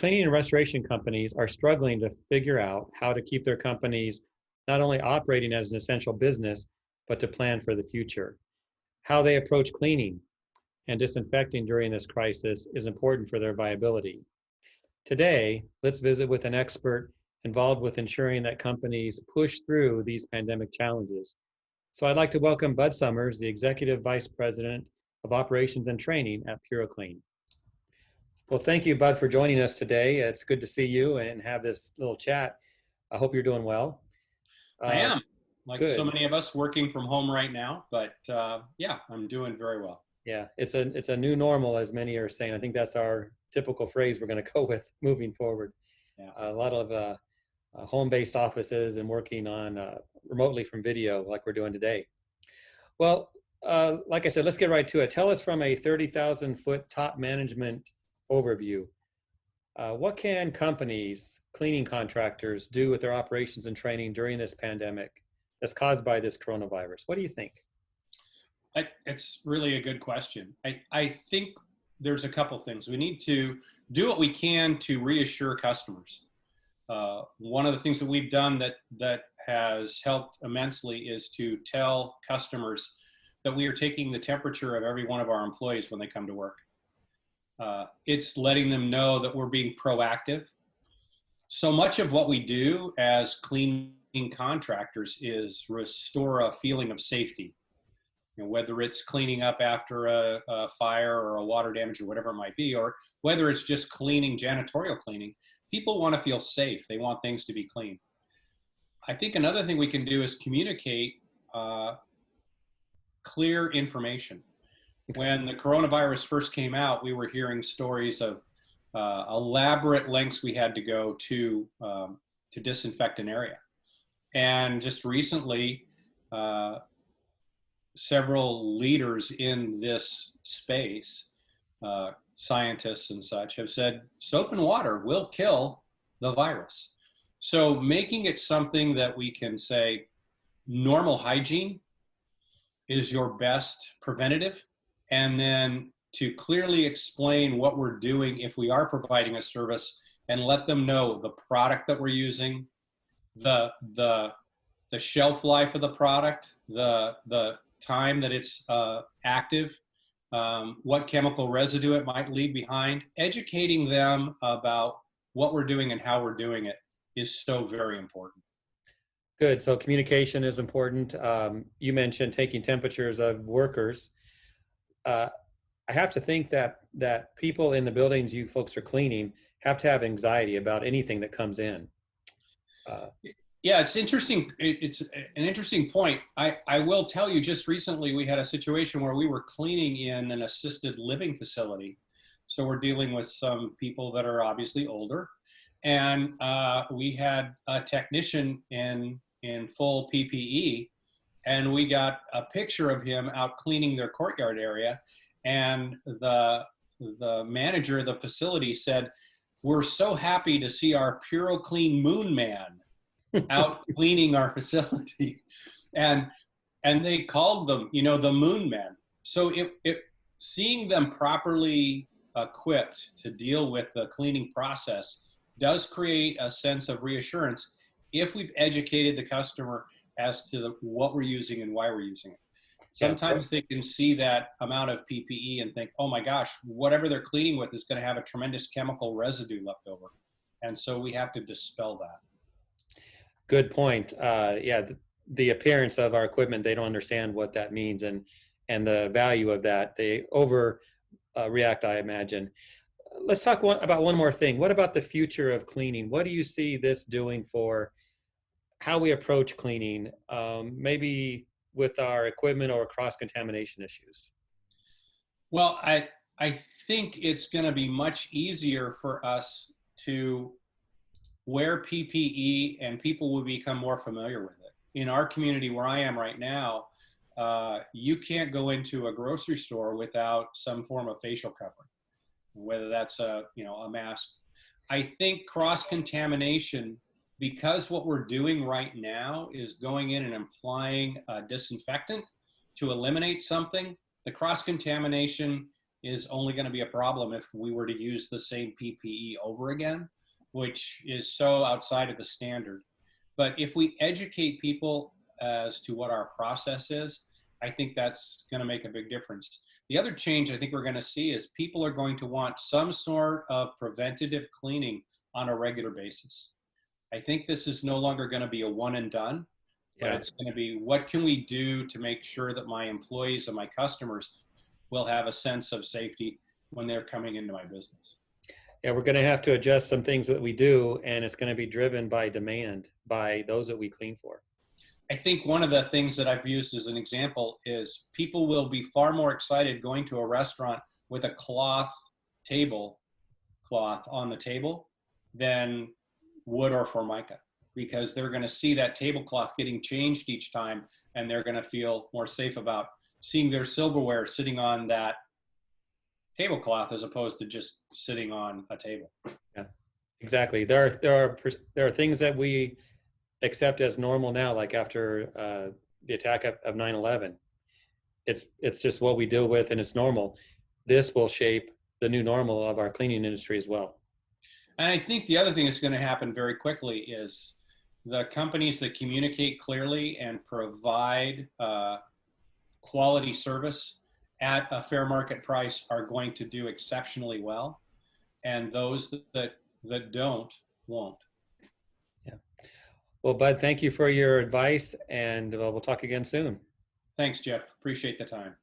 cleaning and restoration companies are struggling to figure out how to keep their companies not only operating as an essential business, but to plan for the future. How they approach cleaning and disinfecting during this crisis is important for their viability. Today, let's visit with an expert involved with ensuring that companies push through these pandemic challenges. So I'd like to welcome Bud Summers, the Executive Vice President of Operations and Training at PuroClean. Well, thank you, Bud, for joining us today. It's good to see you and have this little chat. I hope you're doing well. I am, like good. so many of us, working from home right now, but yeah, I'm doing very well. Yeah, it's a new normal, as many are saying. I think that's our typical phrase we're going to go with moving forward. Yeah. A lot of home-based offices and working on remotely from video like we're doing today. Well, like I said, let's get right to it. Tell us from a 30,000-foot top management overview, what can companies, cleaning contractors, do with their operations and training during this pandemic that's caused by this coronavirus? What do you think? It's really a good question. I think there's a couple things. We need to do what we can to reassure customers. One of the things that we've done that has helped immensely is to tell customers that we are taking the temperature of every one of our employees when they come to work. It's letting them know that we're being proactive. So much of what we do as cleaning contractors is restore a feeling of safety. You know, whether it's cleaning up after a fire or a water damage or whatever it might be, or whether it's just cleaning, janitorial cleaning, people want to feel safe. They want things to be clean. I think another thing we can do is communicate clear information. When the coronavirus first came out, we were hearing stories of elaborate lengths we had to go to disinfect an area. And just recently, several leaders in this space, scientists and such, have said soap and water will kill the virus. So making it something that we can say normal hygiene is your best preventative, and then to clearly explain what we're doing if we are providing a service and let them know the product that we're using, the shelf life of the product, the time that it's active, what chemical residue it might leave behind. Educating them about what we're doing and how we're doing it is so very important. Good. So communication is important. You mentioned taking temperatures of workers. I have to think that people in the buildings you folks are cleaning have to have anxiety about anything that comes in. Yeah, it's interesting. It's an interesting point. I will tell you, just recently we had a situation where we were cleaning in an assisted living facility. So we're dealing with some people that are obviously older. And we had a technician in full PPE, and we got a picture of him out cleaning their courtyard area. And the manager of the facility said, "We're so happy to see our PuroClean Moon Man out cleaning our facility." And they called them, the Moon Men. So seeing them properly equipped to deal with the cleaning process does create a sense of reassurance if we've educated the customer as to what we're using and why we're using it. Sometimes they can see that amount of PPE and think, oh my gosh, whatever they're cleaning with is going to have a tremendous chemical residue left over. And so we have to dispel that. Good point. Yeah, the appearance of our equipment, they don't understand what that means and the value of that. They overreact, I imagine. Let's talk about one more thing. What about the future of cleaning? What do you see this doing for how we approach cleaning, maybe with our equipment or cross-contamination issues? Well, I think it's going to be much easier for us to wear PPE and people will become more familiar with it. In our community where I am right now, you can't go into a grocery store without some form of facial covering, whether that's a mask. I think cross-contamination, because what we're doing right now is going in and applying a disinfectant to eliminate something, the cross-contamination is only going to be a problem if we were to use the same PPE over again, which is so outside of the standard. But if we educate people as to what our process is, I think that's going to make a big difference. The other change I think we're going to see is people are going to want some sort of preventative cleaning on a regular basis. I think this is no longer going to be a one and done, but Yeah. it's going to be, what can we do to make sure that my employees and my customers will have a sense of safety when they're coming into my business? Yeah, we're going to have to adjust some things that we do, and it's going to be driven by demand by those that we clean for. I think one of the things that I've used as an example is people will be far more excited going to a restaurant with a tablecloth on the table than wood or formica, because they're going to see that tablecloth getting changed each time, and they're going to feel more safe about seeing their silverware sitting on that tablecloth as opposed to just sitting on a table. Yeah, exactly. There are things that we accept as normal now, like after the attack of 9/11. It's just what we deal with, and it's normal. This will shape the new normal of our cleaning industry as well. And I think the other thing that's going to happen very quickly is the companies that communicate clearly and provide quality service at a fair market price are going to do exceptionally well, and those that don't won't. Yeah. Well, Bud, thank you for your advice, and we'll talk again soon. Thanks, Jeff. Appreciate the time.